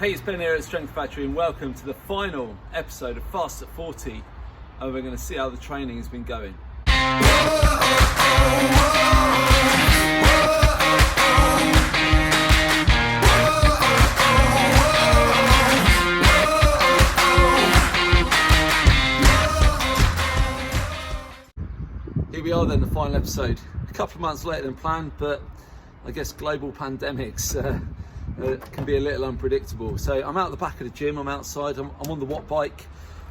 Hey, it's Ben here at Strength Factory and welcome to the final episode of Fast at 40. And we're going to see how the training has been going. Here we are then, the final episode. A couple of months later than planned, but I guess global pandemics can be a little unpredictable. So I'm out the back of the gym, I'm outside, I'm on the Wattbike,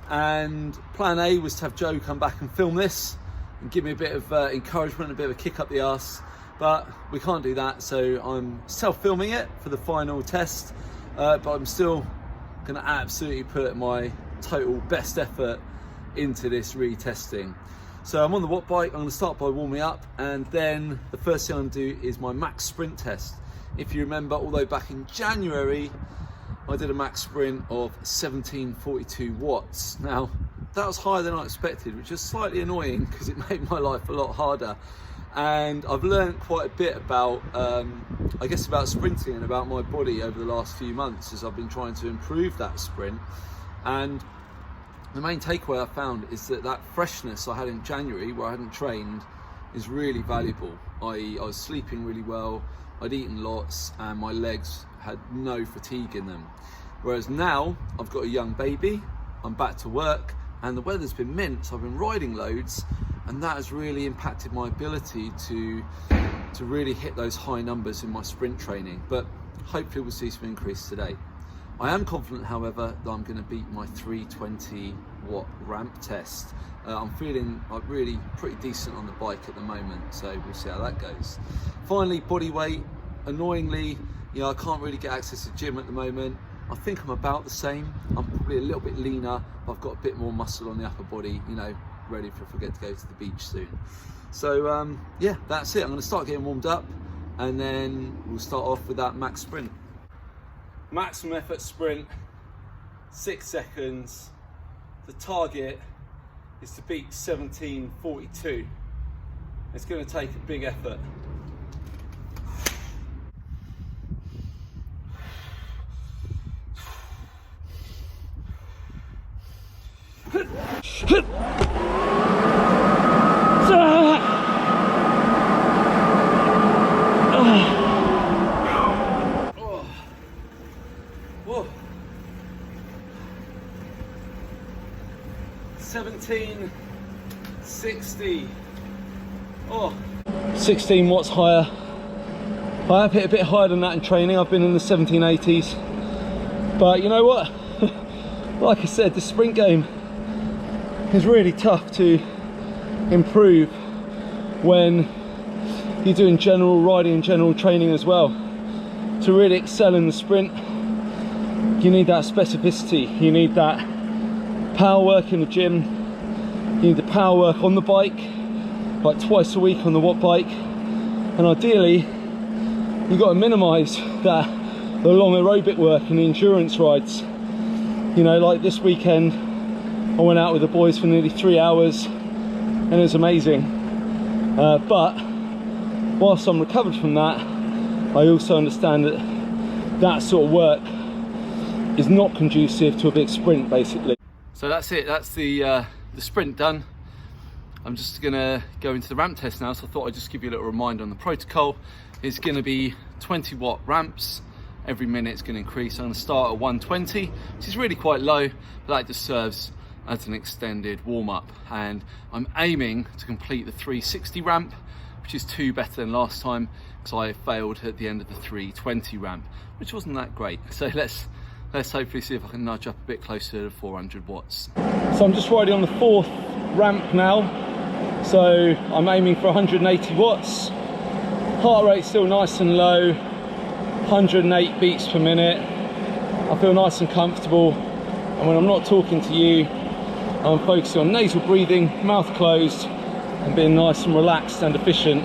and plan A was to have Joe come back and film this and give me a bit of encouragement, a bit of a kick up the arse, but we can't do that, so I'm self-filming it for the final test, but I'm still going to absolutely put my total best effort into this retesting. So I'm on the Wattbike, I'm going to start by warming up, and then the first thing I'm going to do is my max sprint test. If you remember, although back in January, I did a max sprint of 1742 watts. Now, that was higher than I expected, which is slightly annoying because it made my life a lot harder. And I've learned quite a bit about, I guess, about sprinting and about my body over the last few months as I've been trying to improve that sprint. And the main takeaway I found is that that freshness I had in January, where I hadn't trained, is really valuable. I was sleeping really well, I'd eaten lots, and my legs had no fatigue in them. Whereas now, I've got a young baby, I'm back to work, and the weather's been mint, so I've been riding loads, and that has really impacted my ability to really hit those high numbers in my sprint training. But hopefully we'll see some increase today. I am confident, however, that I'm going to beat my 320 watt ramp test. I'm feeling like really pretty decent on the bike at the moment, so we'll see how that goes. Finally, body weight. Annoyingly, I can't really get access to the gym at the moment. I think I'm about the same. I'm probably a little bit leaner, but I've got a bit more muscle on the upper body, ready if I forget to go to the beach soon. So yeah, that's it. I'm going to start getting warmed up, and then we'll start off with that max sprint. Maximum effort sprint, 6 seconds. The target is to beat 1742. It's going to take a big effort. Whoa. 1760. 16 watts higher. I have hit a bit higher than that in training. I've been in the 1780s. But you know what? Like I said, the sprint game is really tough to improve when you're doing general riding and general training as well. To really excel in the sprint, you need that specificity, you need that power work in the gym, you need the power work on the bike, like twice a week on the Wattbike, and ideally you've got to minimise the long aerobic work and the endurance rides. Like this weekend I went out with the boys for nearly 3 hours and it was amazing, but whilst I'm recovered from that, I also understand that that sort of work is not conducive to a big sprint, basically. So that's it, that's the sprint done. I'm just gonna go into the ramp test now, so I thought I'd just give you a little reminder on the protocol. It's gonna be 20 watt ramps. Every minute it's gonna increase. I'm gonna start at 120, which is really quite low, but that just serves as an extended warm-up. And I'm aiming to complete the 360 ramp, which is 2 better than last time, because I failed at the end of the 320 ramp, which wasn't that great. So let's hopefully see if I can nudge up a bit closer to 400 watts. So I'm just riding on the 4th ramp now. So I'm aiming for 180 watts. Heart rate still nice and low, 108 beats per minute. I feel nice and comfortable. And when I'm not talking to you, I'm focusing on nasal breathing, mouth closed, and being nice and relaxed and efficient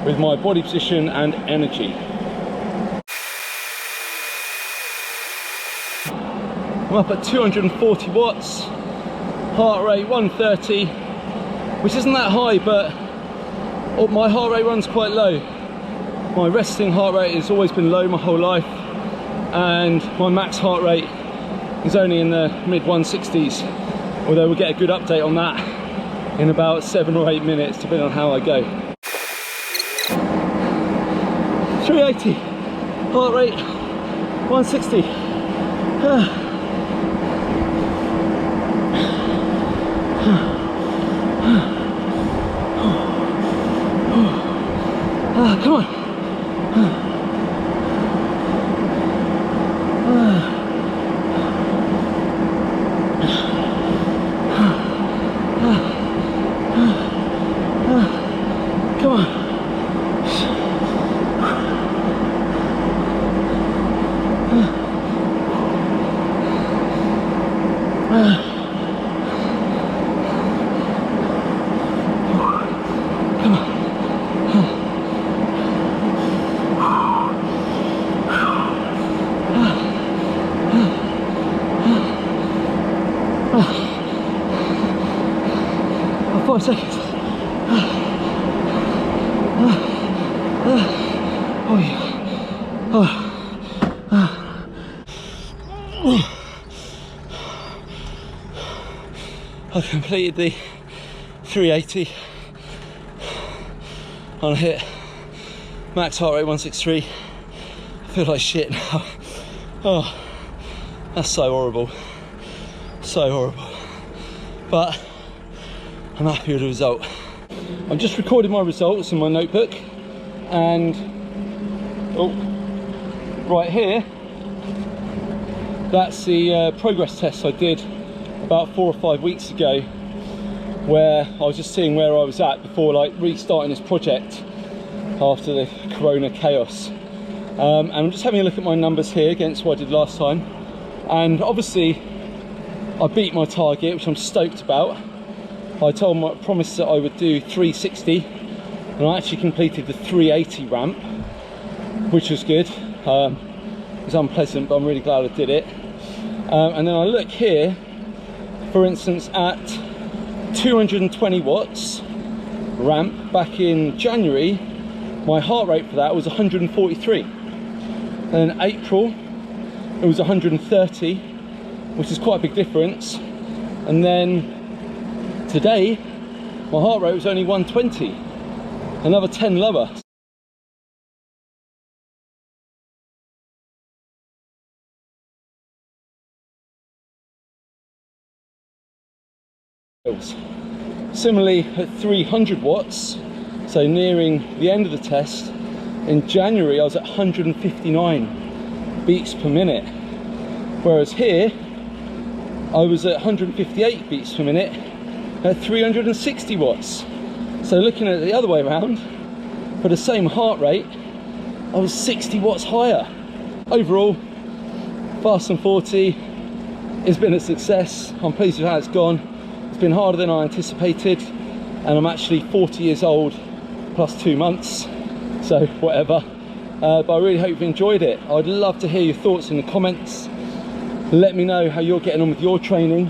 with my body position and energy. I'm up at 240 watts, heart rate 130, which isn't that high, but my heart rate runs quite low. My resting heart rate has always been low my whole life, and my max heart rate is only in the mid 160s, although we'll get a good update on that in about 7 or 8 minutes, depending on how I go. 380 heart rate, 160. Come on. Come on. Oh, 5 seconds. Oh yeah. I've completed the 380 on a hit, max heart rate 163. I feel like shit now. Oh, that's so horrible, so horrible. But I'm happy with the result. I've just recorded my results in my notebook, and right here, that's the progress test I did about 4 or 5 weeks ago, where I was just seeing where I was at before like restarting this project after the corona chaos. And I'm just having a look at my numbers here against what I did last time, and obviously I beat my target, which I'm stoked about. I promised that I would do 360, and I actually completed the 380 ramp, which was good. It was unpleasant, but I'm really glad I did it. And then I look here, for instance, at 220 watts ramp back in January. My heart rate for that was 143. And in April, it was 130, which is quite a big difference. And then today, my heart rate was only 120, another 10 lower. Similarly, at 300 watts, so nearing the end of the test, in January I was at 159 beats per minute, whereas here I was at 158 beats per minute at 360 watts. So looking at it the other way around, for the same heart rate, I was 60 watts higher. Overall, Fast and 40 has been a success. I'm pleased with how it's gone. It's been harder than I anticipated, and I'm actually 40 years old plus 2 months, so whatever. But I really hope you've enjoyed it. I'd love to hear your thoughts in the comments. Let me know how you're getting on with your training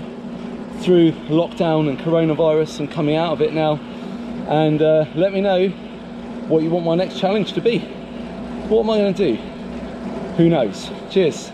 through lockdown and coronavirus and coming out of it now, and let me know what you want my next challenge to be. What am I going to do? Who knows? Cheers.